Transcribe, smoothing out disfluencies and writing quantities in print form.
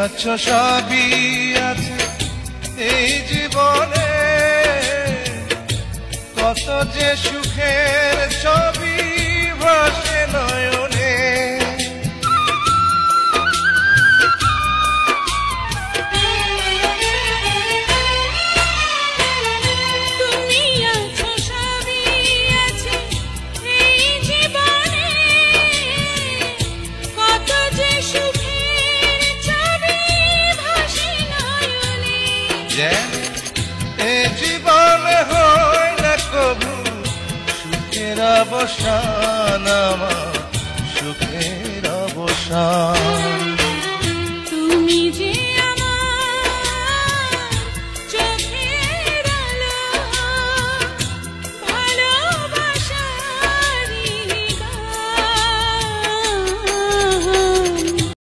আছো সবই আছে এই জীবনে, কত যে সুখের ছবি ভাসে নয়নে। এ জীবনে হয় না কবু সুখের অবসান, আমার সুখের অবসান। তুমি যে